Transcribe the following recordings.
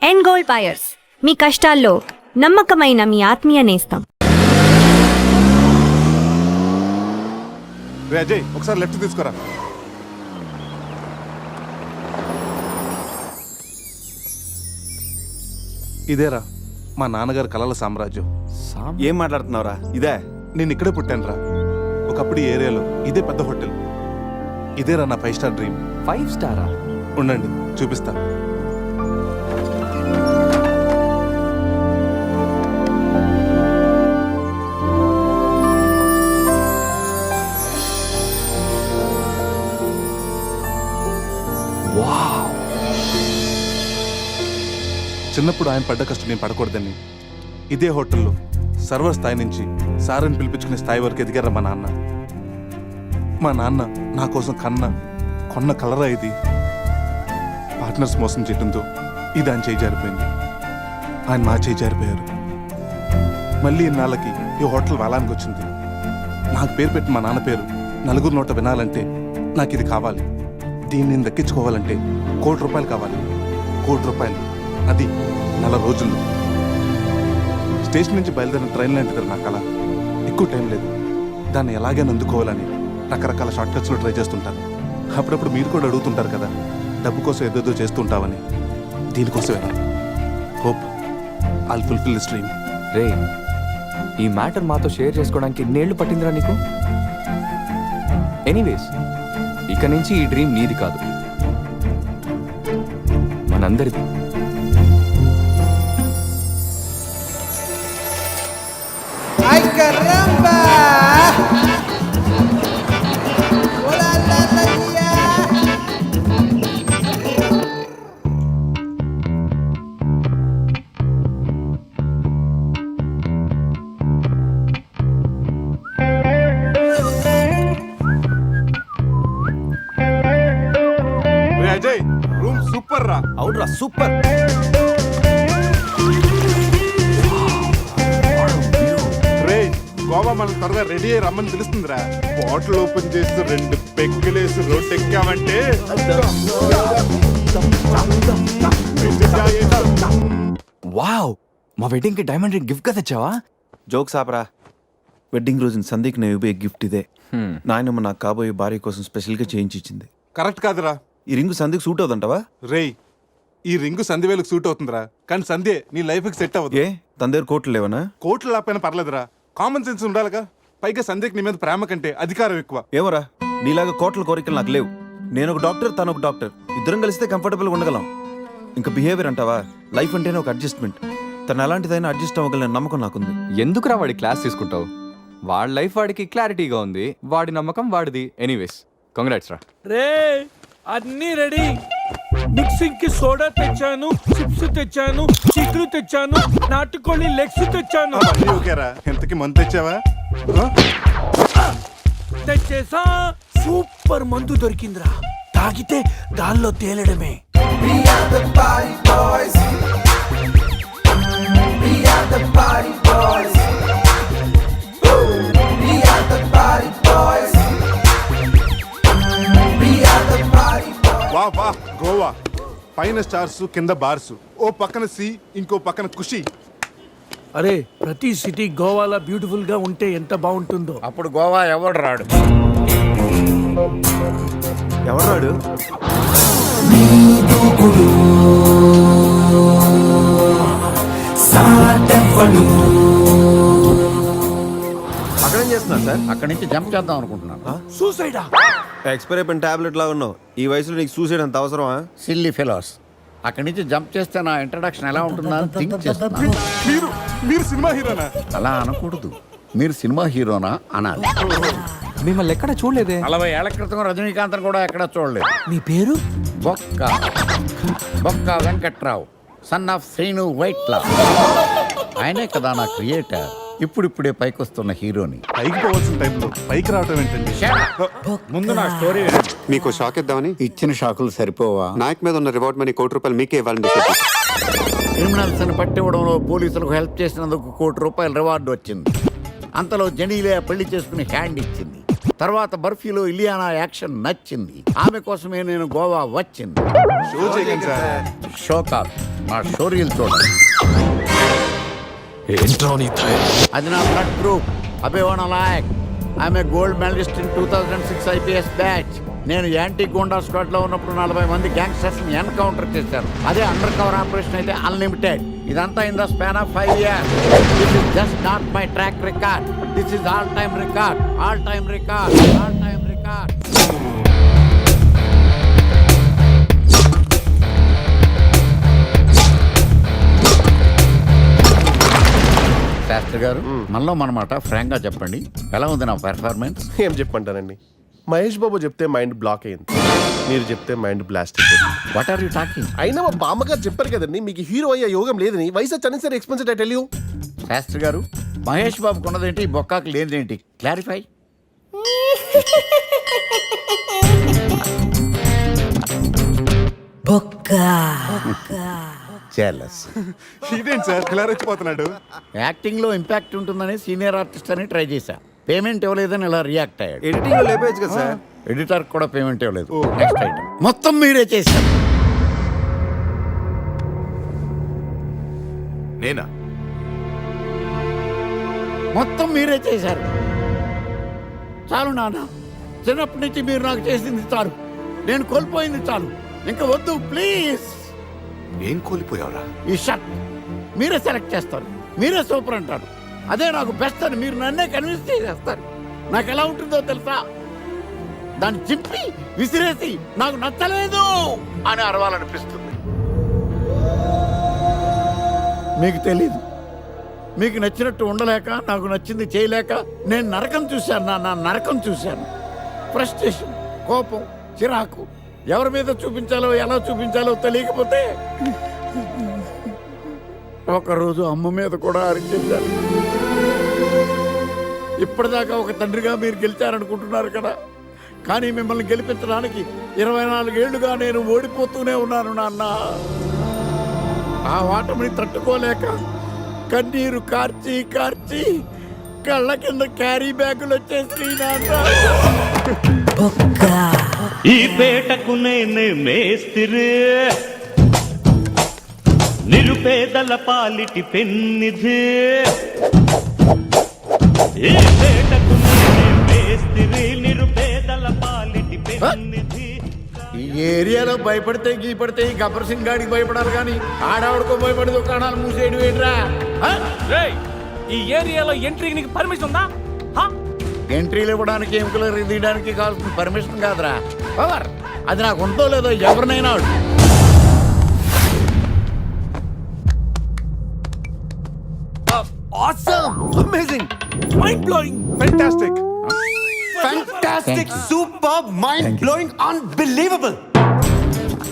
End gold buyers, మీ కష్టాల్లో నమ్మకమైన మీ ఆత్మీయ నేస్తం. అజయ్ ఒకసారి లెఫ్ట్ తీసుకోరా. ఇదేరా మా నాన్నగారు కలల సామ్రాజ్యం. ఏం మాట్లాడుతున్నావురా? ఇదే నేను ఇక్కడే పుట్టాను రా. ఒకప్పుడు ఈ ఏరియాలో ఇదే పెద్ద హోటల్. ఇదేరా నా 5 స్టార్ డ్రీమ్. 5 స్టారా? ఉండండి చూపిస్తా. చిన్నప్పుడు ఆయన పడ్డ కష్టం నేను పడకూడదని ఇదే హోటల్లో సర్వర్ స్థాయి నుంచి సారని పిలిపించుకునే స్థాయి వరకు ఎదిగారా మా నాన్న. మా నాన్న నా కోసం కొన్న కలరా ఇది. పార్ట్నర్స్ మోసం చేయడంతో ఇది ఆయన చేయి జారిపోయింది. ఆయన మా చేయి జారిపోయారు. మళ్ళీ ఇన్నాళ్ళకి ఈ హోటల్ వేలానికి వచ్చింది. నాకు పేరు పెట్టి మా నాన్న పేరు నలుగురు నోట వినాలంటే నాకు ఇది కావాలి. దీన్ని నేను దక్కించుకోవాలంటే ₹1,00,00,000 కావాలి. ₹1,00,00,000, అది 4 రోజుల్లో. స్టేషన్ నుంచి బయలుదేరిన ట్రైన్ లాంటి కదా నా కళ. ఎక్కువ టైం లేదు. దాన్ని ఎలాగైనా అందుకోవాలని రకరకాల షార్ట్ కట్స్లో ట్రై చేస్తుంటాను. అప్పుడప్పుడు మీరు కూడా అడుగుతుంటారు కదా, డబ్బు కోసం ఏదేదో చేస్తుంటావని. దీనికోసమేనా? Hope I'll fulfil this dream. రే, ఈ మ్యాటర్ మాతో షేర్ చేసుకోవడానికి ఎన్నేళ్లు పట్టిందిరా నీకు? ఎనీవేస్, ఇక నుంచి ఈ డ్రీమ్ నీది కాదు, మనందరిది. ¡Ay, caramba! ¡Hola, la, la, ya! Ajay room super రా. అవునరా, సూపర్. గోవా మనం త్వరగా రెడీ అయ్యి రమ్మని తెలుస్తుందిరా. బాటిల్ ఓపెన్ చేస్తూ 2 పెగ్గులేసి రోడ్ ఎక్కామంటే వావ్, మా వెడ్డింగ్ కి డైమండ్ రింగ్ గిఫ్ట్ గా తెచ్చావా? జోక్స్ ఆపరా. వెడ్డింగ్ రోజున సందీక్ నేను ఇవ్వే గిఫ్ట్ ఇదే. నాయనమ్మ నాకు కాబోయే భార్య కోసం స్పెషల్గా చేయించి ఇచ్చింది. కరెక్ట్ కాదురా. ఈ రింగు సందీక్ సూట్ అవుతుంటావా? రేయ్, ఈ రింగు సంధ్యవేలకు సూట్ అవుతుందిరా. కానీ సంధ్య నీ లైఫ్ కి సెట్ అవ్వదు. ఏ తన దగ్గర కోట్లు లేవనా? కోట్లు లేకపోయినా పర్లేదురా, కామన్ సెన్స్ ఉండాలిగా. పైగా సంధ్యకి నీ మీద ప్రేమ కంటే అధికారం ఎక్కువ. ఏమోరా, నీలాగా కోట్ల కోరికలు నాకు లేవు. నేను ఒక డాక్టర్, తను ఒక డాక్టర్. ఇద్దరం కలిస్తే కంఫర్టబుల్గా ఉండగలం. ఇంకా బిహేవియర్ అంటావా? లైఫ్ అంటేనే ఒక అడ్జస్ట్మెంట్. తను ఎలాంటిదైనా అడ్జస్ట్ అవ్వగలని నమ్మకం నాకుంది. ఎందుకురా వాడి క్లాస్ తీసుకుంటావు? వాడి లైఫ్ వాడికి క్లారిటీగా ఉంది, వాడి నమ్మకం వాడిది. ఎనీవేస్, కంగ్రాట్స్ రా. రే, అన్నీ రెడీ. మిక్సింగ్ కి సోడా తెచ్చాను, చిప్స్ తెచ్చాను, చిక్కులు తెచ్చాను, నాటుకోళ్ళి లెగ్స్ తెచ్చాను. అన్నీ ఓకేరా. ఎంతకి మందు తెచ్చావా? తెచ్చేసా. సూపర్ మందు దొరికిందిరా. తాగితే గాల్లో తేలడమే. వా వా గోవా, పైన స్టార్స్ కింద బార్స్, ఓ పక్కన సీ ఇంకో పక్కన ఖుషి. అరే, ప్రతి సిటీ గోవాలో బ్యూటిఫుల్ గా ఉంటే ఎంత బాగుంటుందో. అప్పుడు గోవా ఎవడు రాడు. ఎవరు రాడు? అక్కడేం చేస్తున్నారు సార్? అక్కడి నుంచి జంప్ చేద్దాం అనుకుంటున్నాను. సూసైడా? ఎక్స్పైర్ అయిపోయిన టాబ్లెట్ లా ఉన్నావు. ఈ వయసులో నీకు సూసైడ్ అంత అవసరమా? Silly fellows. అక్కడి నుంచి జంప్ చేస్తే నా ఇంట్రడక్షన్ ఎలా ఉంటుందా అని థింక్ చేస్తున్నాను. మీరు సినిమా హీరోనా? అలా అనకూడదు, మీరు సినిమా హీరోనా అనాలి. మిమ్మల్ని ఎక్కడ చూడలేదే. 40 ఏళ్ల క్రితం రజనీకాంత్ కూడా ఎక్కడ చూడలేదు. మీ పేరు? బొక్క వెంకట్రావు, సన్ ఆఫ్ శ్రీను వైట్లా. ఆయనే కదా నా క్రియేటర్. ఇప్పుడిప్పుడే పైకొస్తున్న హీరోని. పైకి పోవాల్సిన టైంలో పైకి రావటం ఏంటండి? ముందు నా స్టోరీ మీకు షాక్ ఇద్దామని. ఇచ్చిన షాకులు సరిపోవా? నాయక్ మీద ఉన్న రివార్డ్ మనీ ₹1,00,00,000 మీకే ఇవ్వాలని డిసైడ్. క్రిమినల్స్ ని పట్టివ్వడంలో పోలీసులకు హెల్ప్ చేసినందుకు ₹1,00,00,000 రివార్డు వచ్చింది. అంతలో జనీలే పెళ్లి చేసుకుని హ్యాండ్ ఇచ్చింది. తర్వాత బర్ఫీలో ఇలియానా యాక్షన్ నచ్చింది. ఆమె కోసమే నేను గోవా వచ్చింది. షో చేయకండి సార్. షో కాదు, మా షోరీలు చూడండి. అది నా బ్లడ్ గ్రూప్. అభివాణ లాయక్. ఆమె gold medalist in 2006 IPS batch. నేను యాంటీ గోండా స్క్వాడ్ లో ఉన్నప్పుడు 40 మంది గ్యాంగ్స్టర్స్ ని ఎన్కౌంటర్ చేశారు. అదే అండర్ కవర్ ఆపరేషన్ అయితే అన్లిమిటెడ్. ఇదంతా in the span of 5 years. This is just not my track record. This is all time record. All time record. All time record. Shastri garu, మనలో మనమాట Frank గా చెప్పండి, ఎలా ఉంది నా పెర్ఫార్మెన్స్? ఏం చెప్పంటానండి, మహేష్ బాబు చెప్తే మైండ్ బ్లాక్ అయింది, మీరు చెప్తే మైండ్ బ్లాస్ట్ అయిపోయింది. What are you talking? అయినా మా బామ్మగారు చెప్పారు కదండి మీకు హీరో అయ్యే యోగం లేదని. వయసు వచ్చని sir expensive I tell you. Shastri garu, Mahesh బాబుకు ఉన్నదేంటి, బొక్కాకు లేనిదేంటి? క్లారిఫై. చెలస్. ఇదేంటి సార్ ఇలా రెచ్చిపోతున్నాడు? యాక్టింగ్ లో ఇంపాక్ట్ ఉంటుందని సీనియర్ ఆర్టిస్ట్ అని ట్రై చేశా. పేమెంట్ ఇవ్వలేదని ఇలా రియాక్ట్ అయ్యాడు. ఎడిటింగ్ లో లేపేయచ్చు కదా సార్. ఎడిటర్ కూడా పేమెంట్ ఇవ్వలేదు. నెక్స్ట్ ఐటమ్ మొత్తం మీరే చేశారు. నేనా? మొత్తం మీరే చేశారు. చాలు నాన్న, చిన్నప్పటి నుంచి మీరు నాకు చేసింది చాలు. నేను కోల్పోయింది చాలు. ఇంకా వద్దు ప్లీజ్. ఏం కోల్పోయావురా? ఈ షర్ట్ మీరే సెలెక్ట్ చేస్తారు, మీరే సూపర్ అంటారు. అదే నాకు బెస్ట్ అని మీరు నన్నే కన్విన్స్ చేసేస్తారు. నాకు ఎలా ఉంటుందో తెలుసా? దాన్ని చింపి విసిరేసి నాకు నచ్చలేదు అని అరవాలనిపిస్తుంది. మీకు తెలీదు, మీకు నచ్చినట్టు ఉండలేక, నాకు నచ్చింది చేయలేక నేను నరకం చూశాను. నా నరకం చూశాను. ఫ్రస్ట్రేషన్, కోపం, చిరాకు, ఎవరి మీద చూపించాలో ఎలా చూపించాలో తెలియకపోతే ఒకరోజు అమ్మ మీద కూడా అరిచేశాను. ఇప్పటిదాకా ఒక తండ్రిగా మీరు గెలిచారనుకుంటున్నారు కదా, కానీ మిమ్మల్ని గెలిపించడానికి 24 ఏళ్లుగా నేను ఓడిపోతూనే ఉన్నాను నాన్న. ఆ ఓటమిని తట్టుకోలేక కన్నీరు కార్చి కార్చి కళ్ళ కింద క్యారీ బ్యాగులు వచ్చేసి నాన్న. ఈ పేటకు నేనే మేస్తిరి, నిరుపేదల పాలిటి పెన్నిధి. ఈ పేటకు నేనే మేస్తిరి, నిరుపేదల పాలిటి పెన్నిధి. ఈ ఏరియాలో భయపడితే గీపడితే ఈ గబ్బర్ సింగ్ గాడికి భయపడాలి, కానీ ఆడవాడికో భయపడి దుకాణాలు మూసేయడం ఏంట్రా? ఈ ఏరియాలో ఎంట్రీకి నీకు పర్మిషన్ ఉందా? ఎంట్రీలు ఇవ్వడానికి, ఎముకలు తీయడానికి కావాల్సిన పర్మిషన్ కాదురా, పవర్. అది నాకు ఉందో లేదో ఎవరినైనా అడుగు. Awesome! Amazing! Mind blowing, Fantastic! Fantastic, super, mind blowing, unbelievable.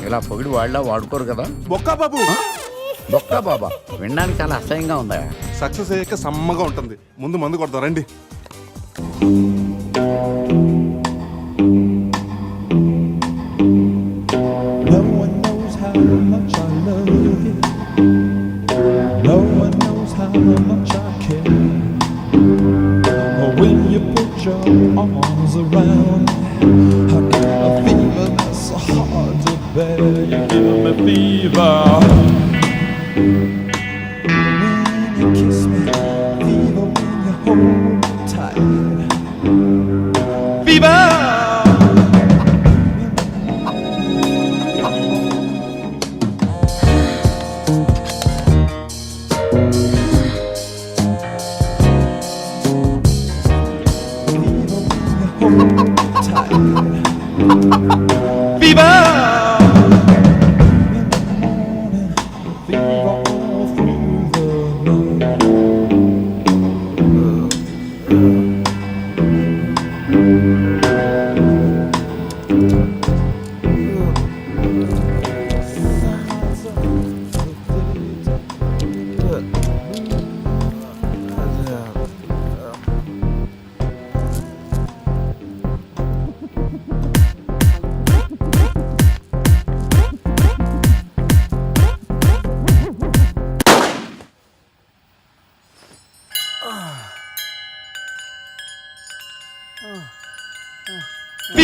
ఇలా పొగిడి వాళ్ళ వాడుకోరు కదా. బొక్కా బాబు బొక్క బాబా వినడానికి చాలా అసహ్యంగా ఉందా? సక్సెస్ అయ్యాక సమ్మగా ఉంటుంది. ముందు మందు కొడతాం రండి. No one knows how much I love you. No one knows how much I care. When you put your arms around me, I get a fever that's so hard to bear. You give me fever. When you kiss me, fever when you hold me tight.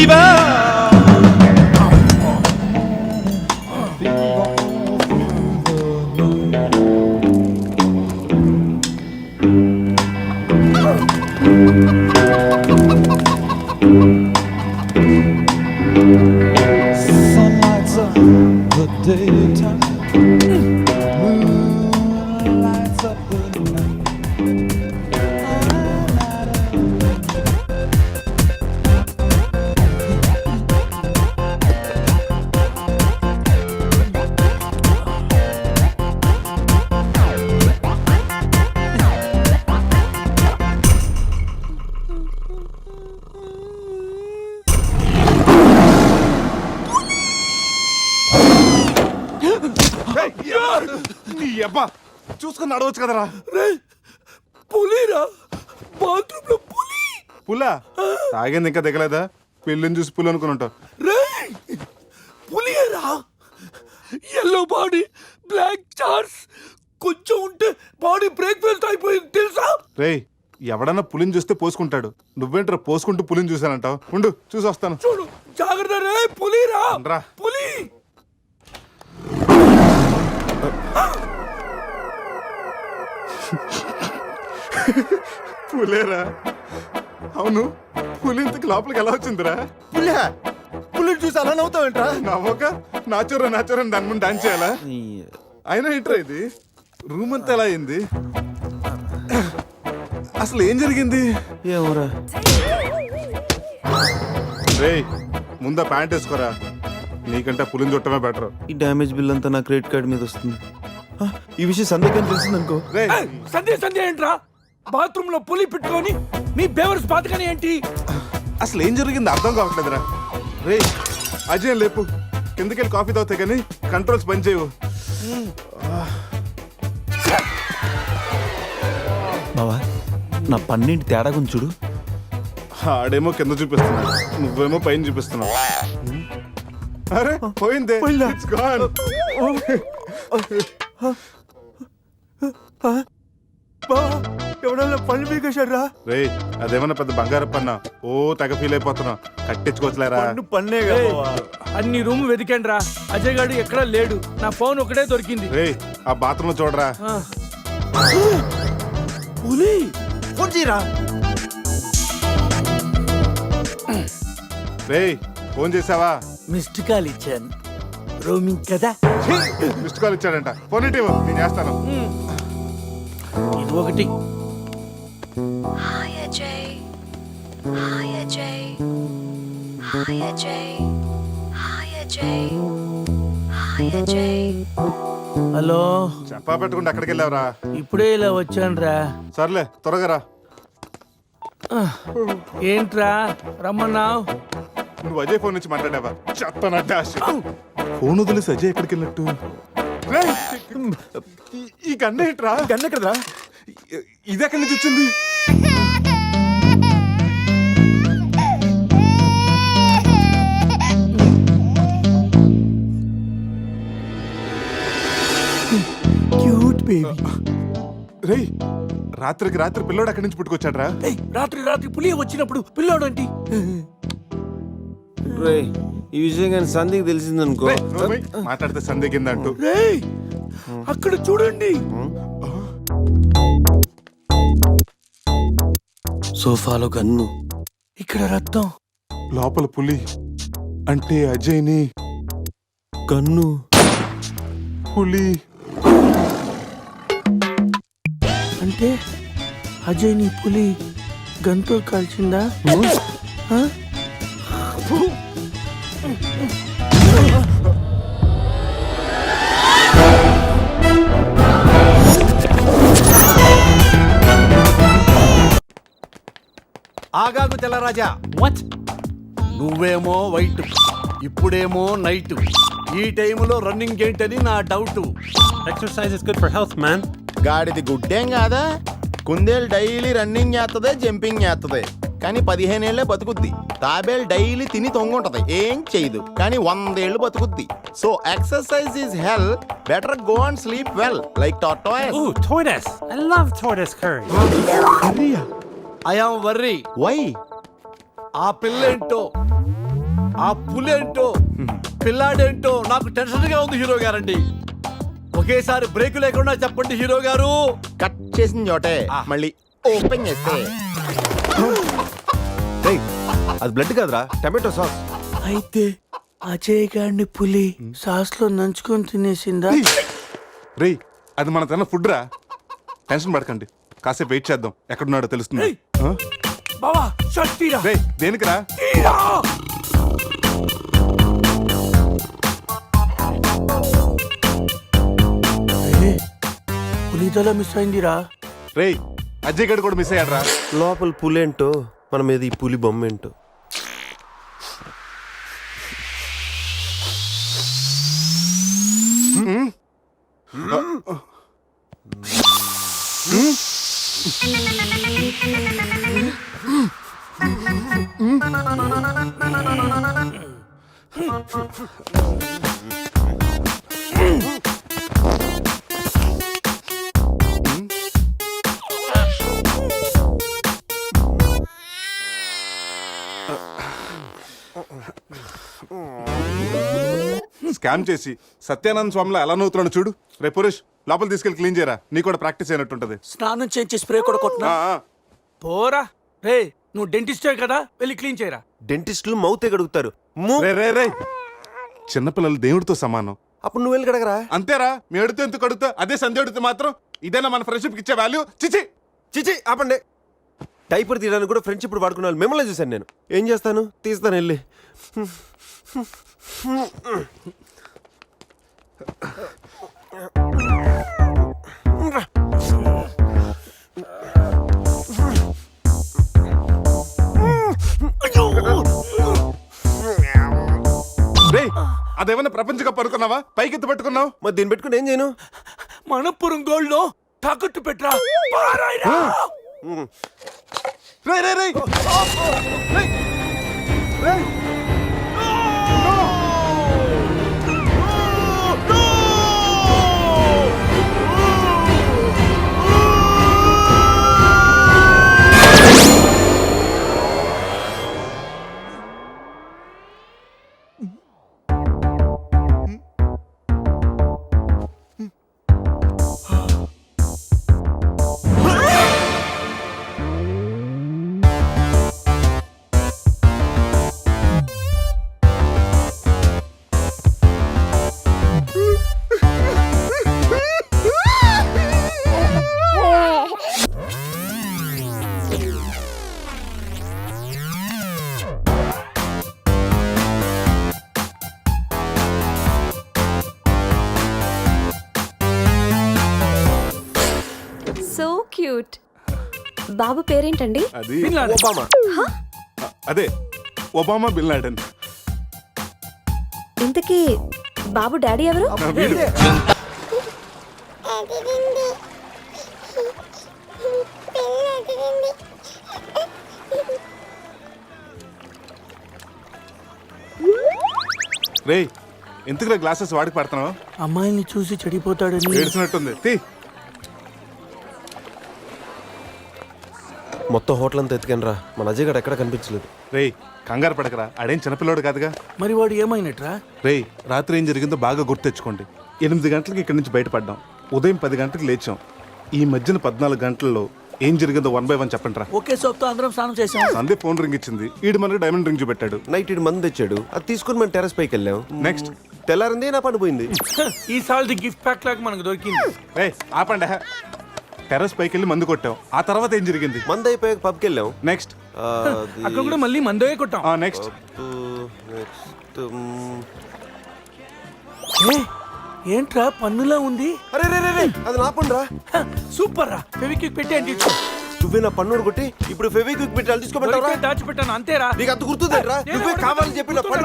fever. Sun lights up the daytime. Moon lights up the night. నీ అబ్బా చూసుకుని నడవచ్చు కదరా. పులిరా, bathroom లో పులి. పులా తాగింది ఇంకా దిగలేదా? పెళ్ళిని చూసి పులి అనుకుని ఉంటావు. రేయ్, పులిరా, ఎల్లో బాడీ, బ్లాక్ చార్స్, కొంచెం ఉంటే బాడీ బ్రేక్ఫాస్ట్ అయిపోయింది తెలుసా? రేయ్ ఎవడన్నా పులిని చూస్తే పోసుకుంటాడు, నువ్వేంట్రా పోసుకుంటూ పులిని చూసానంటావు? ఉండు చూసి వస్తాను. చూడు జాగ్రత్త రే, పులిరా, రా. పులి. పులేరా? అవును, పులి ఇంతకు లోపలికి ఎలా వచ్చిందిరా? పుల్లిని చూసి అలా నవ్వుతావేంట్రా? నవ్వక నాచురా నాచురా దాని ముందు డాన్స్ చేయాలా? అయినా ఏంట్రా ఇది? రూమ్ అంతా ఎలా అయింది? అసలు ఏం జరిగింది? ఏమోరా. రేయ్ ముందా ప్యాంట్ వేసుకోరా, నీకంటే పులిని చుట్టమే బెటర్. ఈ డ్యామేజ్ బిల్ అంతా నా క్రెడిట్ కార్డ్ మీద వస్తుంది. ఈ విషయం సందేహం తెలిసిందనుకో. రేయ్ సంధ్య ఏంట్రా? బాత్రూమ్ లో పులి పెట్టుకొని మీ బేవర్స్ బాతకని ఏంటి? అసలు ఏం జరిగింది అర్థం కావట్లేదురా. రేయ్ అజయ్ లేపు, కిందకెళ్ళి కాఫీ తాగుతాయి కానీ కంట్రోల్స్ పని చేయవు. బావా నా పన్నెండు తేడా గురించి చూడు. ఆడేమో కింద చూపిస్తున్నాడు, నువ్వేమో పైన చూపిస్తున్నావు. అరే పోయిందే. It's gone. ఎవడన్నా పని పీకేశారా? రేయ్ అదేమన్నా పెద్ద బంగారు పన్నా? ఓ తెగ ఫీల్ అయిపోతున్నావు, కట్టించుకోవచ్చులేరా. పన్నే అన్ని రూమ్ వెతికాను రా, అజయ్ గాడు ఎక్కడా లేడు. నా ఫోన్ ఒకటే దొరికింది. రేయ్ ఆ బాత్రూమ్ చూడరా. పులి ఫోన్ చేయరా. రేయ్ ఫోన్ చేసావా? మిస్డ్ కాల్ ఇచ్చాను, రోమింగ్ కదా. మిస్డ్ కాల్ ఇచ్చాడంట, ఫోన్ ఇటు ఇవ్వు, నేను చేస్తాను. ఇది ఒకటి. Hi Ajay. Hi Ajay. Hi Ajay. Hi Ajay. Hi Ajay. Hello, చెప్పా పెట్టుకుంటే అక్కడికి వెళ్ళావురా? ఇప్పుడే ఇలా వచ్చాను రా. సర్లే త్వరగా రా. ఏంట్రా రమ్మన్నావు? నువ్వు అజయ్ ఫోన్ నుంచి మాట్లాడావా? చెప్తాను డాష్. ఫోన్ వదిలేసి అజయ్ ఎక్కడికి వెళ్ళినట్టు? రేయ్, ఈ గన్న ఏంట్రా? గన్న ఎక్కడరా? ఇది ఎక్కడి నుంచి వచ్చింది? Cute baby. రేయ్ రాత్రికి రాత్రి పిల్లోడు అక్కడి నుంచి పుట్టుకొచ్చాడ్రా. రాత్రి పులి వచ్చినప్పుడు పిల్లోడు అంటే రే ఈ విషయం కానీ సంధికి తెలిసిందనుకో. రేయ్, నువ్వు పోయి మాట్లాడితే సందే కింద అంటూ. రేయ్ అక్కడ చూడండి. సోఫాలో గన్ను, ఇక్కడ రక్తం. లోపల పులి అంటే అజయ్ని గన్ను, పులి అంటే అజయ్ నీ పులి గన్తో కాల్చిందా? ఆ? ఆగాగు తెల్లరాజా. వాట్? నువ్వేమో వైట్, ఇప్పుడేమో నైట్. ఈ టైములో రన్నింగ్ ఏంటని నా doubt. Exercise is good for health man. గాడిది గుడ్డేం కాదా? కుందేలు డైలీ రన్నింగ్ చేస్తుంది, జంపింగ్ చేస్తుంది, కానీ 15 ఏళ్లే బతుకుద్ది. తాబేలు డైలీ తిని తొంగుంటది, ఏం చేయదు, కానీ 100 ఏళ్ళు బతుకుద్ది. So exercise is hell, better go and sleep well like tortoise. Ooh, tortoise. I love tortoise curry. I am worry. Why? ఆ పిల్లేంటో ఆ పులేంటో పిల్లాడేంటో నాకు టెన్షన్ గా ఉంది హీరో గారండి. ఒకేసారి బ్రేక్ లేకుండా చెప్పండి హీరో గారు. కట్ చేసిన చోటే మళ్ళీ ఓపెన్ చేస్తే రేయ్, అది బ్లడ్ కాదురా, టమాటో సాస్. అయితే అజయ్ గారిని పులి సాస్ లో నంచుకొని తినేసిందా? రేయ్ అది మన తన ఫుడ్ రా, టెన్షన్ పడకండి, కాసేపు వెయిట్ చేద్దాం, ఎక్కడున్నాడో తెలుస్తుంది. ఆ? బావా షర్ట్ తీరా. రేయ్ దేనికిరా? తీరా. పులితల మిస్ అయిందిరా. రేయ్ అజయ్ గడ్ కూడా మిస్ అయ్యాడ్రా. లోపల పులేంటో మన మీద ఈ పులి బొమ్మ ఏంటో. స్కామ్ చేసి సత్యానంద స్వామిలో ఎలా నవ్వుతున్నాడు చూడు. రే పురుష్ లోపల తీసుకెళ్ళి క్లీన్ చేయరా, నీ కూడా ప్రాక్టీస్ అయినట్టుంటది. స్నానం చేయించి స్ప్రే కూడా కొట్టినా పోరా. రే నువ్వు డెంటిస్టే కదా, వెళ్ళి క్లీన్ చేయరా. డెంటిస్టులు మౌత్ గడుగుతారు. రే రే రే చిన్నపిల్లలు దేవుడితో సమానం. అప్పుడు నువ్వు వెళ్ళి కడగరా. అంతేరా, మీ ఎడుతూ ఎంత కడుగుతా, అదే సంధ్య అడిగితే మాత్రం ఇదేనా మన ఫ్రెండ్షిప్ ఇచ్చే వాల్యూ? చిచి చిచి ఆపండి. డైపర్ తీయడానికి కూడా ఫ్రెండ్స్ ఇప్పుడు వాడుకున్నాను. మిమ్మల్ని చూశాను నేను. ఏం చేస్తాను, తీస్తాను వెళ్ళి. రే అదేమన్నా ప్రపంచ కప్ అనుకున్నావా, పైకి ఎత్తు పెట్టుకున్నావు? మరి దీన్ని పెట్టుకుని ఏం చేయను? మనపురం గోల్డ్ లో తాకట్టు పెట్టరా. పారాయిరా. రే రే రే రే సో క్యూట్. బాబు పేరేంటండి? అది బిన్ లాడెన్. ఒబామా. అదే ఒబామా బిన్ లాడెన్. ఇంతకీ బాబు డాడీ ఎవరు? వీడు రే ఎందుకు గ్లాసెస్ వాడికి పడుతున్నావు? అమ్మాయిని చూసి చెడిపోతాడని. ఏడ్చినట్టుంది. తీ మొత్తం హోటల్ అంతా ఎత్తుకాను రా, మన అజయ్ గడ ఎక్కడ కనిపించలేదు. రేయ్ కంగారు పడకరా, ఆడేం చిన్నపిల్లోడు కాదుగా. మరి వాడు ఏమైనట్రా? రేయ్ రాత్రి ఏం జరిగిందో బాగా గుర్తు తెచ్చుకోండి. 8 గంటలకు ఇక్కడి నుంచి బయటపడ్డాం, ఉదయం 10 గంటలకు లేచాం. ఈ మధ్యన 14 గంటల్లో ఏం జరిగిందో 1 by 1 చెప్పండి రా. ఒకే సోప్తో అందరం స్నానం చేసాం. సందీప్ ఫోన్ రింగ్ ఇచ్చింది, ఈడు మనకి డైమండ్ రింగ్ చూపెట్టాడు. నైట్ ఇటు మంది తెచ్చాడు, అది తీసుకుని మనం టెర్రస్ పైకి వెళ్ళాం. నెక్స్ట్ తెల్లారింది నా పని పోయింది. ఈ సాల్ది గిఫ్ట్ ప్యాక్ లాగా మనకు దొరికింది. రే ఆపండి. టెర్రస్ పైకి వెళ్ళి మందు కొట్టాం, ఆ తర్వాత ఏం జరిగింది? మంది అయిపోయాక పబ్కి వెళ్ళాం. నెక్స్ట్ అక్కడ కూడా మళ్ళీ మందోయే కొట్టాం. నెక్స్ట్ ఏంట్రా పన్నులా ఉంది? అరే రే రే రే అది నా పని రా. సూపర్ రా. ఫెవిక్విక్ పెట్టి అంటే నువ్వే నా పన్నుడు కొట్టి ఇప్పుడు ఫెవిక్విక్ పెట్టి అది తీసుకోమంటావా? దాచిపెట్టాను అంతేరా. నీకు అంత గుర్తుందేట్రా? నువ్వే కావాలని చెప్పి నా పన్ను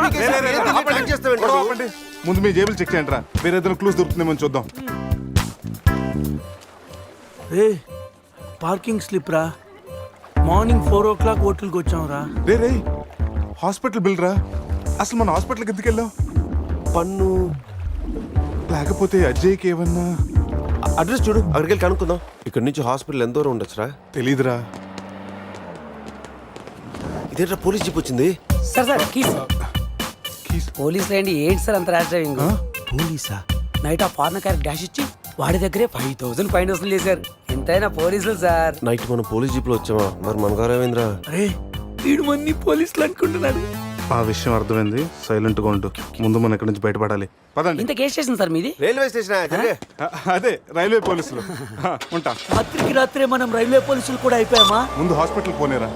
ఆపండి. ముందు మీ జేబులు చెక్ చేయండి రా, వేరే ఏదైనా క్లూస్ దొరుకుతుందేమో చూద్దాం. రే పార్కింగ్ స్లిప్ రా. మార్నింగ్ 4 o'clock హోటల్కి వచ్చాం రా. రే రే హాస్పిటల్ బిల్ రా. అసలు మన హాస్పిటల్కి ఎందుకు వెళ్ళాం? పన్ను లేకపోతే అజయ్కి ఏమన్నా అడ్రస్ చూడు, అక్కడికి వెళ్ళి కనుక్కుందాం. ఇక్కడ నుంచి హాస్పిటల్ ఎంత దూరం ఉండొచ్చురా? తెలీదురా. ఇదేంట్రా పోలీస్ జీప్ వచ్చింది. పోలీసులు ఏంటి ఏంటి సార్ అంత ర్యాష్ డ్రైవింగ్? పోలీసా? నైట్ ఆ ఫారెన్ కార్ డాష్ ఇచ్చి వాడి దగ్గరే 5,000 ఫైన్ వసూలు చేశారు. ఎంతైనా పోలీసులు సార్. నైట్ మనం పోలీస్ జీప్ లో వచ్చామా? మరి మన గారేంద్ర అరే వీడు మన్ని పోలీసులు అనుకుంటున్నాడు. ఆ విషయం అర్థమైంది. సైలెంట్ గా ఉంటూ ముందు మనం ఇక్కడి నుంచి బయటపడాలి. పదండి. ఇంత కేసు స్టేషన్ సార్ మీది? Railway station. అదే రైల్వే పోలీసులు. ఉంటా. రాత్రికి రాత్రే మనం రైల్వే పోలీసులు కూడా అయిపోయామా? ముందు హాస్పిటల్ పోనేరా.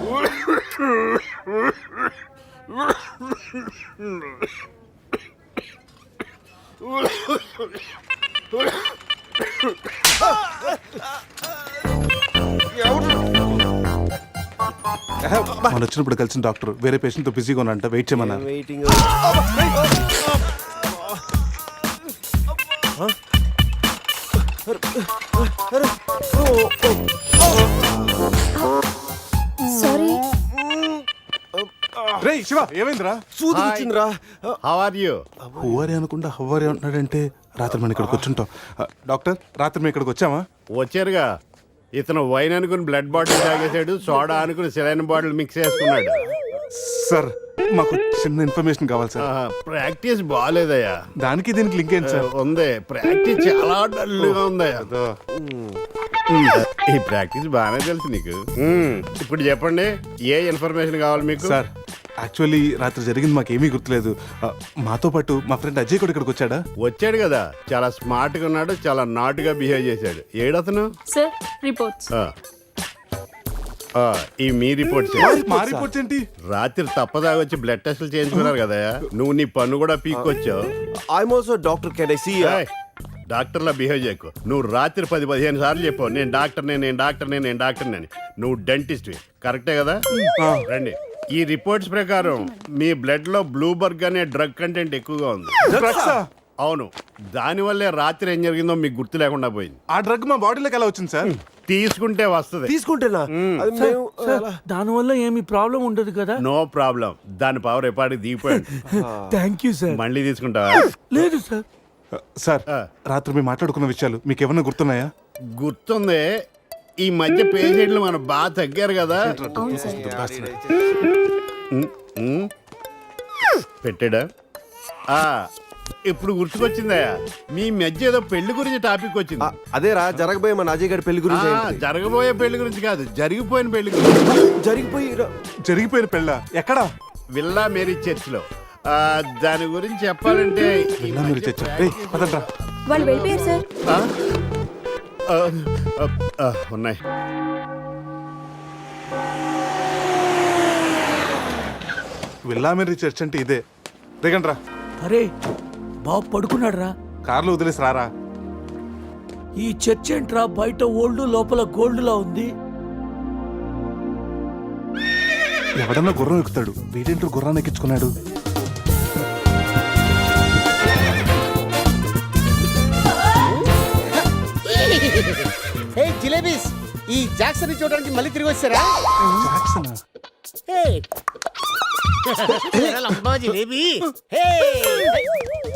మనం వచ్చినప్పుడు కలిసిన డాక్టర్ వేరే పేషెంట్ తో బిజీగా ఉన్నంట. వెయిట్ చేయమన్నారు. వెయిటింగ్. సారీ. రే శివ, ఏమైందిరా? సూది వచ్చిందిరా. How are you? హువారి అనుకుంటా హువారి అంటున్నాడంటే రాత్రి మనం ఇక్కడికి వచ్చుంటాం. డాక్టర్, రాత్రి మేము ఇక్కడికి వచ్చామా? వచ్చారుగా. ఇతను వైన్ అనుకుని బ్లడ్ బాటిల్ తాగేశాడు, సోడా అనుకుని సెలైన్ బాటిల్ మిక్స్ చేసుకున్నాడు. సార్, మాకు చిన్న ఇన్ఫర్మేషన్ కావాలి సార్. ప్రాక్టీస్ బాగాలేదయ్యా. దానికి దీనికి లింక్ ఏంటి సార్? ఉంది, ప్రాక్టీస్ చాలా డల్గా ఉందయ్యా. ఈ ప్రాక్టీస్ బాగానే తెలుసు నీకు. ఇప్పుడు చెప్పండి, ఏ ఇన్ఫర్మేషన్ కావాలి మీకు? సార్, యాక్చువల్లీ రాత్రి జరిగింది మాకేమీ గుర్తులేదు. మాతో పాటు మా ఫ్రెండ్ అజయ్ కూడా ఇక్కడికి వచ్చాడా? వచ్చాడు కదా, చాలా స్మార్ట్ గా ఉన్నాడు, చాలా నాటుగా బిహేవ్ చేశాడు. ఏడతను? Sir, reports. ఈ మీ రిపోర్ట్స్. మా రిపోర్ట్స్ ఏంటి? రాత్రి తప్పదాగా వచ్చి బ్లడ్ టెస్టులు చేయించుకున్నారు కదా, నువ్వు నీ పన్ను కూడా పీక్కొచ్చావు. I'm also doctor. Can I see? డాక్టర్లా బిహేవ్ చేయకు. నువ్వు రాత్రి 10-15 సార్లు చెప్పావు నేను డాక్టర్నే, నేను డాక్టర్నే, నేను డాక్టర్నే అని. నువ్వు డెంటిస్ట్, కరెక్టే కదా? రండి. ఈ రిపోర్ట్స్ ప్రకారం మీ బ్లడ్ లో బ్లూబర్గ్ అనే డ్రగ్ కంటెంట్ ఎక్కువగా ఉంది. అవును, దానివల్లే రాత్రి ఏం జరిగిందో మీకు గుర్తు లేకుండా పోయింది. ఆ డ్రగ్ మా బాడీలోకి ఎలా వచ్చింది సార్? తీసుకుంటే వస్తుంది. తీసుకుంటేనా? దానివల్ల ఏమి ప్రాబ్లం ఉండదు కదా? No problem. దాని పవర్ ఎప్పటికి దిగిపోయాడు. Thank you sir. మళ్ళీ తీసుకుంటావా? లేదు సార్. సార్, రాత్రి మేము మాట్లాడుకున్న విషయాలు మీకు ఏమన్నా గుర్తున్నాయా? గుర్తుంది. ఈ మధ్య పేషెంట్లు మనం బాగా తగ్గారు కదా. పెట్టాడా? ఇప్పుడు గుర్తుకొచ్చిందా? మీ మధ్య ఏదో పెళ్లి గురించి టాపిక్ వచ్చింది. అదేరా, జరగబోయే మన అజయ్ గారి పెళ్లి గురించి. జరగబోయే పెళ్లి గురించి కాదు, జరిగిపోయిన పెళ్లి గురించి. జరిగిపోయిన పెళ్ళ ఎక్కడా? విల్లా మేరీ చర్చ్ లో. దాని గురించి చెప్పాలంటే వాళ్ళు వెళ్ళిపోయారు సార్. ఉన్నాయి. విల్లామెరీ చర్చ్ అంటే ఇదే. దిగండ్రా. అరే బాబు పడుకున్నాడు రా. కార్లో వదిలేసి రారా. ఈ చర్చ్ ఏంట్రా, బయట ఓల్డ్ లోపల గోల్డ్ లా ఉంది. ఎవడన్నా గుర్రం ఎక్కుతాడు, వీడేంటో గుర్రాన్ని ఎక్కించుకున్నాడు. జిలేబీస్, ఈ జాక్సన్ చూడడానికి మళ్ళీ తిరిగి వచ్చారా? జిలేబీ,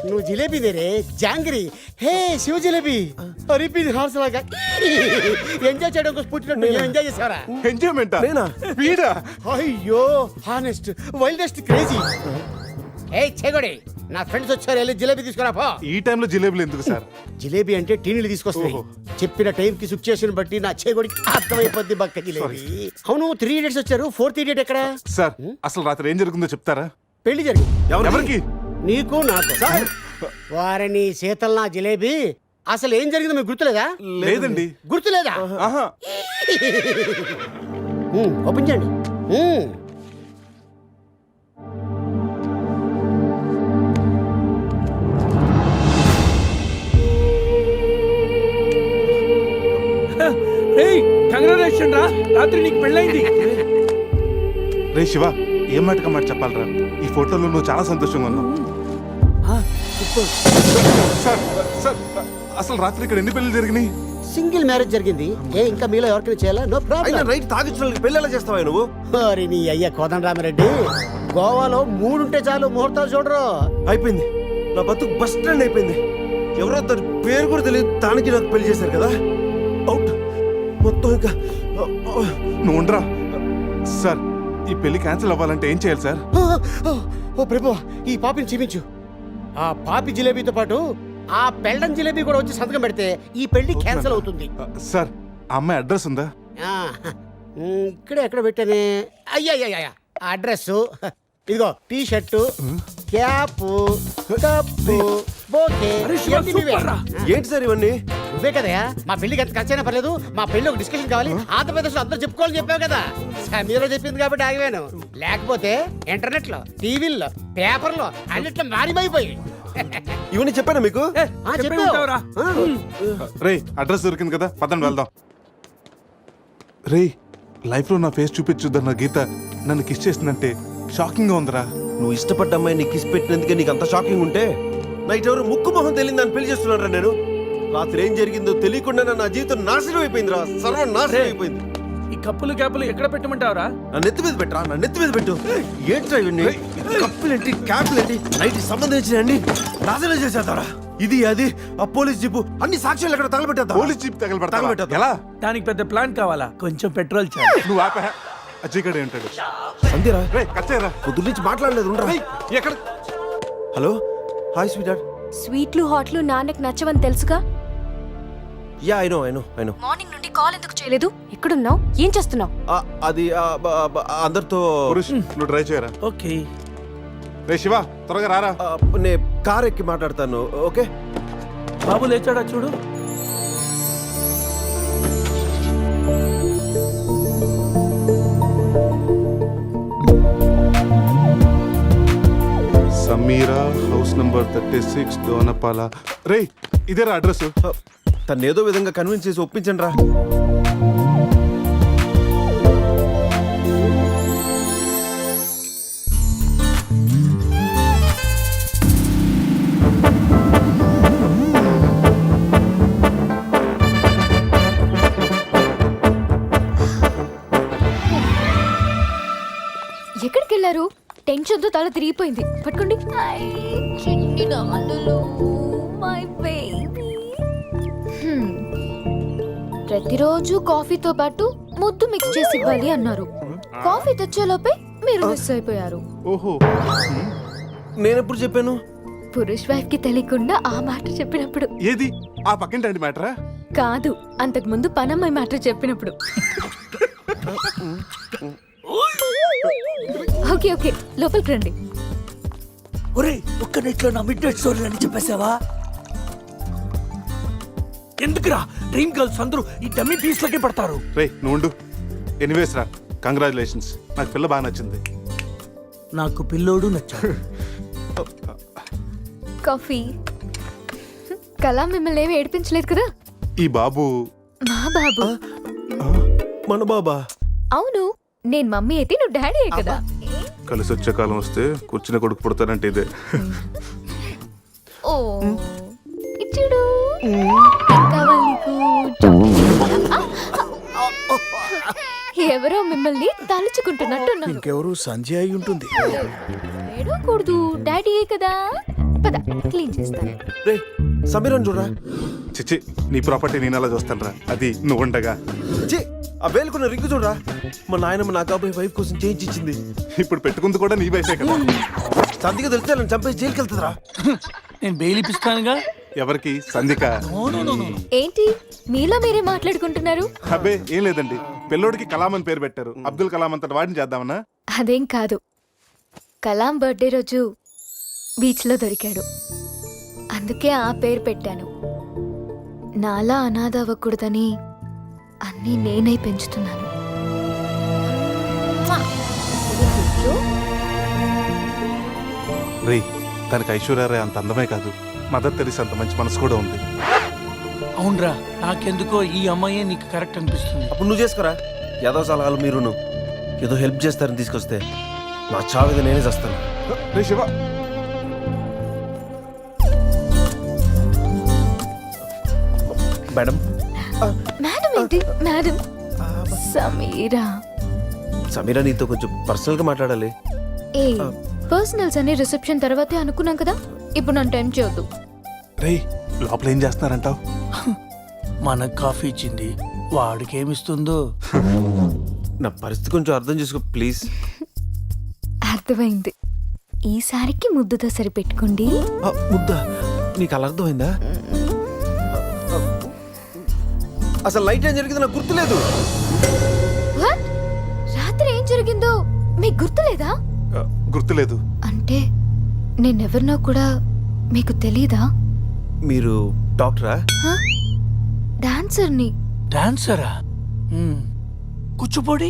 నువ్వు జిలేబీ దేరే జాంగ్రీ. హే శివ జిలేబీ, రిపీట్ హార్స్ లాగా ఎంజాయ్ చేయడం కోసం పుట్టినట్టు ఎంజాయ్ చేసావరా? ఎంజాయ్మెంట్ వీడా? అయ్యో, హానెస్ట్ వైల్డెస్ట్ క్రేజీ. ఏ చెగొడి, నా ఫ్రెండ్స్ వచ్చారు, వెళ్ళి జిలేబీ తీసుకురా పో. ఈ టైంలో జిలేబీలు ఎందుకు సార్? జిలేబీ అంటే టీనీలు తీసుకొస్తాయి. చెప్పిన టైం కి సిచ్యుయేషన్ బట్టి నా చేగొడికి అర్థమైపోద్ది బక్క జిలేబీ. అవును, 3 idiots వచ్చారు. 4th idiot ఎక్కడ? సార్, అసలు రాత్రి ఏం జరుగుతుందో చెప్తారా? పెళ్లి జరిగింది. ఎవరికి? నీకు నాకు. వారిని శీతల్ నా జిలేబీ. అసలు ఏం జరిగిందో మీకు గుర్తులేదా? లేదండి. గుర్తులేదా? ఓపెన్ చేయండి. కంగ్రాచులేషన్ రా, రాత్రి నీకు పెళ్ళైంది. రే శివ, ఏం మాటగా మాట చెప్పాలరా? ఈ ఫోటోలో నువ్వు చాలా సంతోషంగా ఉన్నావు. సార్, సార్, అసలు రాత్రి ఇక్కడ ఎన్ని పెళ్లి జరిగినాయి? సింగిల్ మ్యారేజ్ జరిగింది. ఇంకా మీలో ఎవరికైనా చేయాలా? No problem. రైట్ తాగించిన పెళ్లి ఎలా చేస్తావా నువ్వు? మరి నీ అయ్య కోదండరామిరెడ్డి, గోవాలో 3 ఉంటే చాలు, ముహూర్తాలు చూడరు. అయిపోయింది, నా బతుకు బస్ స్టాండ్ అయిపోయింది. ఎవరో తన పేరు కూడా తెలియదు, దానికి నాకు పెళ్లి చేశారు కదా. అవుట్ మొత్తం. ఇంకా నువ్వు ఉండరా. సార్, ఈ పెళ్లి క్యాన్సిల్ అవ్వాలంటే ఏం చేయాలి సార్? ఓ ప్రభు, ఈ పాపిని చూపించు. ఆ పాపి జిలేబీతో పాటు ఆ పెళ్ళం జిలేబీ కూడా వచ్చి సంతకం పెడితే ఈ పెళ్లి క్యాన్సిల్ అవుతుంది. సార్ ఆ అమ్మాయి అడ్రస్ ఉందా? ఆ, ఇక్కడే ఎక్కడ పెట్టానే? అయ్యా అడ్రస్ ఇదిగో, T shirt, cap, cup, bouquet. ఇవన్నీ నువ్వే. ఏంటి సార్ ఇవన్నీ? నువ్వే కదయా మా పెళ్లికి ఎంత ఖర్చైనా పర్లేదు, మా పెళ్లి ఒక డిస్కషన్ కావాలి, ఆంధ్రప్రదేశ్ లో అందరూ చెప్పుకోవాలని చెప్పావు కదా. సమీరో చెప్పింది కాబట్టి ఆగిపోయాను, లేకపోతే ఇంటర్నెట్ లో, టీవీల్లో, పేపర్లో అన్నిట్లో మారిమైపోయి. ఇవన్నీ చెప్పానా మీకు? ఉంటావురా? రే అడ్రస్ దొరికింది కదా, పదండి వెళ్దాం. రే లైఫ్ లో నా ఫేస్ చూపించుద్దన్న గీత నన్ను కిస్ చేసిందంటే షాకింగ్ గా ఉందిరా. నువ్వు ఇష్టపడ్డ అమ్మాయి నీకు కిస్ పెట్టినందుకే నీకు అంత షాకింగ్ ఉంటే నైట్ ఎవరు ముక్కు మొహం తెలియదు దాన్ని పెళ్లి చేస్తున్నారా? నేను రాత్రి ఏం జరిగిందో తెలియకుండా నా జీవితం నాశనం అయిపోయిందిరా, సర్వం నాశనం అయిపోయింది. ఈ కప్పులు క్యాపులు ఎక్కడ పెట్టమంటావురా? నా నెత్తి మీద పెట్టరా, నా నెత్తి మీద పెట్టు. ఏంట్రా ఇవన్నీ? కప్పులేంటి, క్యాపులేంటి, నైట్ సంబంధించిన అన్ని నాశనం చేసేద్దారా? ఇది అది ఆ పోలీస్ జీపు అన్ని సాక్ష్యాలు ఎక్కడ తగలబెట్టేద్దా? Police jeep తగలబెడతా తగలబెట్టేద్దా? ఎలా? దానికి పెద్ద ప్లాన్ కావాలా? కొంచెం పెట్రోల్ చాలు. నువ్వు ఆపే. అజ్జిగడే ఉంటాడు. అంతేరా? రే కచ్చేరా. పొద్దు నుంచి మాట్లాడలేదు. ఉండరా? ఎక్కడ? Hello, hi sweet dad. స్వీట్లు హాట్లు నాన్నకు నచ్చవని తెలుసుగా. Yeah I know. మార్నింగ్ నుండి కాల్ ఎందుకు చేయలేదు? ఎక్కడున్నావు? ఏం చేస్తున్నావు? అది అందరితో పురుష్ నువ్వు డ్రైవ్ చేయరా. ఓకే. రే శివ త్వరగా రారా. నే కార్ ఎక్కి మాట్లాడతాను. ఓకే బాబు లేచాడా చూడు. Sameera house number 36 Dona Paula. రే ఇదేరా అడ్రస్. తను ఏదో విధంగా కన్విన్స్ చేసి ఒప్పించండి రా. ఎక్కడికి వెళ్ళారు? టెన్షన్ తో తల తిరిగిపోయింది. పట్టుకోండి. ప్రతిరోజు కాఫీతో పాటు ముద్దు మిక్స్ చేసి ఇవ్వాలి అన్నారు. కాఫీ తెచ్చేలోపే మీరు మిస్ అయిపోయారు. ఓహో, నేను ఎప్పుడు చెప్పాను? పురుష్ వైఫ్ కి తెలియకుండా ఆ మాట చెప్పినప్పుడు. ఏది ఆ పక్కింటి మ్యాటరా? కాదు, అంతకు ముందు పనమ్మాయి మాట చెప్పినప్పుడు. ఓకే ఓకే, లోపలికి రండి. ఒరే ఒక్క నెట్లో నా మిడ్ నైట్ స్టోరీ అని చెప్పేసావా? ఎందుకురా డ్రీమ్ గర్ల్స్ అందరూ ఈ డమ్మీ పీస్ లకే పడతారు? రే నువ్వు ఎనీవేస్ రా, కంగ్రాచులేషన్స్. నాకు పిల్ల బాగా నచ్చింది. నాకు పిల్లోడు నచ్చాడు. కాఫీ. కళ మిమ్మల్ని ఏమి ఏడిపించలేదు కదా? ఈ బాబు మా బాబు. మన బాబా? అవును, నేను మమ్మీ అయితే నువ్వు డాడీ కదా. కలిసి వచ్చే కాలం వస్తే కూర్చుని కొడుకు పుడతానంటే ఇదే. ఓ ఇచ్చుడు. కావాలి నీకు? ఎవరో మిమ్మల్ని తలుచుకుంటున్నట్టున్నారు. ఇంకెవరు సంజయ్ అయి ఉంటుంది. ఏడవకూడదు, డాడీ కదా. పద క్లీన్ చేస్తాను. రే సమీరన్ చూడరా. చిచ్చి, నీ ప్రాపర్టీ నేను అలా చూస్తాను రా, అది నువ్వు ఉండగా. ఛీ, ఆ వేలుకున్న రింగు చూడరా. మా నాయనమ్మ నా కాబోయే వైఫ్ కోసం చేయించి ఇచ్చింది. ఇప్పుడు పెట్టుకుంది కూడా నీ వయసే కదా. సంధిగా తెలిస్తే నన్ను చంపేసి జైలుకి వెళ్తుందిరా. నేను బెయిల్ ఇప్పిస్తానుగా. ఎవరికి? సంధిక. ఏంటి మీలో మీరే మాట్లాడుకుంటున్నారు? అబ్బే ఏం లేదండి, పిల్లోడికి కలాం అని పేరు పెట్టారు. అబ్దుల్ కలాం అంతటి వాడిని చేద్దామన్నా. అదేం కాదు, కలాం బర్త్డే రోజు బీచ్ లో దొరికాడు, అందుకే ఆ పేరు పెట్టాను. నాలా అనాథ అవ్వకూడదని అన్నీ నేనే పెంచుతున్నాను. రే తనకి ఐశ్వర్యరాయ్ అంత అందమే కాదు, మదర్ తెరీసా అంత మంచి మనసు కూడా ఉంది. అవునరా, నాకెందుకో ఈ అమ్మాయి నీకు కరెక్ట్ అనిపిస్తుంది. అప్పుడు నువ్వు చేసుకోరా. ఏదో సలహాలు మీరును ఏదో హెల్ప్ చేస్తారని తీసుకొస్తే నా చావేదో నేనే చేస్తాను. రే శివ. మేడం. మేడం ఏంటి మేడం? సమీరా. సమీరా నీతో కొంచెం పర్సనల్ గా మాట్లాడాలి. ఏ పర్సనల్స్ అనే రిసెప్షన్ తర్వాతే అనుకున్నాం కదా, ఇప్పుడు నన్ను టైం చేయొద్దు. రే లోపల ఏం చేస్తున్నారంటావు? మనకు కాఫీ ఇచ్చింది, వాడికి ఏమిస్తుందో. నా పరిస్థితి కొంచెం అర్థం చేసుకో ప్లీజ్. అర్థమైంది. ఈసారికి ముద్దుతో సరిపెట్టుకోండి. ముద్దా నీకు అలా అర్థమైందా? అసలు నైట్ ఏం జరిగింది నాకు గుర్తులేదు. What? రాత్రి ఏం జరిగిందో మీకు గుర్తులేదా? గుర్తులేదు. అంటే నేనెవరినో కూడా మీకు తెలీదా? మీరు డాక్టరా? డాన్సర్ని. డాన్సరా? కూచిపూడి